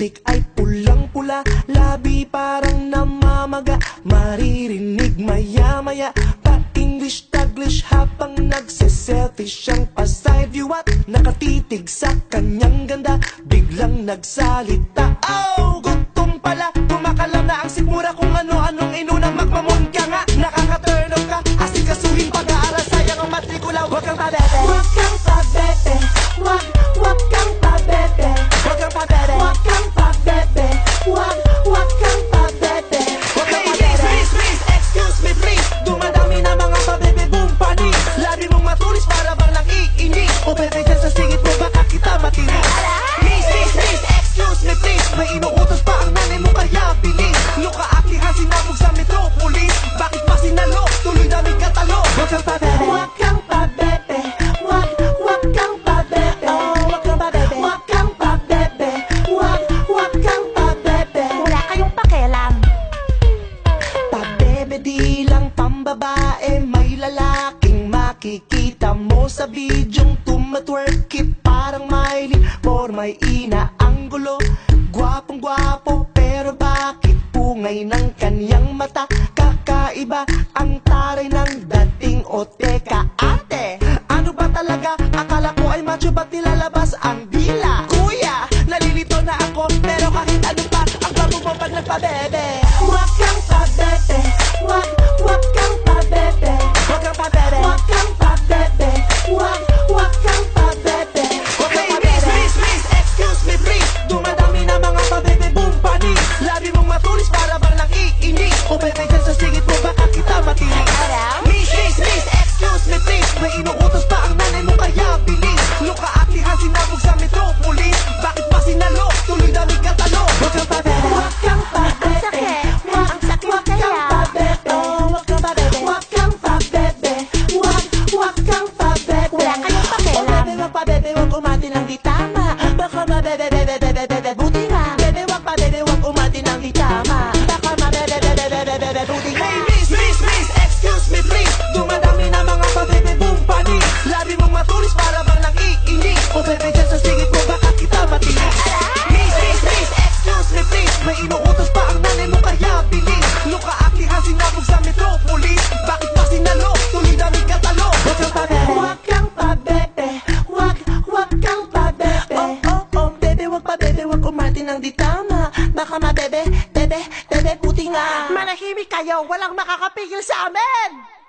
lipstick ay pulang-pula, labi parang namamaga. Maririnig maya-maya pa-English-Taglish habang nagse-selfie siyang pa-side view at nakatitig sa kanyang ganda. Biglang nagsalita, oh, gutom pala. Kumakalam na ang sikmura kung ano-anong inuna. Magmamun ka nga, nakaka-turn off ka. Asikasuhin pag-aaral, sayang ang matrikula. Huwag kang pabebe, Huwag kang pabebe, huwag kang pabebe, huwag kang pabebe, huwag kang pabebe, huwag kang pabebe. Hey, please, excuse me please. Dumadami na mga pabebe boom panis. Labi mong matulis para bang nang-iinis. O bebe dyan sa singit mo baka kita matinis. Please, excuse me please. May inuutos pa ang nanay mo kaya bilis. Luka akihan sinabog sa metropolis. Bakit pa sinalo? Tuloy daming katalo. Huwag kang pabebe, Huwag kang pabebe, huwag kang pabebe, huwag kang pabebe. huwag kang pabebe, huwag kang pabebe. Wala kayong pakialam. Pabebe di lang pambabae, may lalaking makikita mo sa bidyong tumatwerk it parang Miley. Por may inaanggulo, gwapong-gwapo pero bakit pungay ng kanyang mata? Kakaiba ang taray ng dating o teka ate, ano ba talaga? Akala ko ay macho, ba't nilalabas ang dila? Kuya, nalilito na ako pero kahit ano pa ang bago mo pag nagpabebe. Huwag kang pabebe, huwag kang pabebe, Huwag kang pabebe, huwag kang pabebe, huwag kang pabebe. Hey, please, excuse me please. Dumadami na mga pabebe boom panis. Labi mong matulis para bang nang-iinis. O bebe dyan sa singit mo baka kita matinis. Please, excuse me please. May inuutos pa ang nanay mo kaya bilis. Luka akihan sinabog sa metropolis. Bakit pa sinalo? Tuloy daming katalo. Huwag kang pabebe, Huwag kang pabebe, sakit. huwag Ang sakit kang kaya. pabebe, huwag kang pabebe. huwag kang pabebe, huwag kang pabebe. Wala kayong O pakialam. bebe, wag pa bebe, wag umati ng di tama. Baka mabebe, bebe, bebe, bebe, buti nga. Bebe, wag pa bebe, wag umati ng di tama. Baka mabebe, bebe, bebe, bebe, buti nga. Hey, please, excuse me please. Dumadami na mga pabebe boom panis. Labi mong matulis para bang nang-iinis. O bebe, dyan sa singit mo baka kita matinis. Please, excuse me please. May inuutos pa ang nanay mo kaya bilis. Luka akihan sinabog sa metropolis. Bakit pa sinalo? Tuloy daming katalo. Huwag kang pabebe. Huwag kang pabebe, huwag kang pabebe. Oh, bebe, wag pa bebe, wag umati ng di tama. Baka mabebe, bebe, puti nga. Manahimik kayo, walang makakapigil sa amin!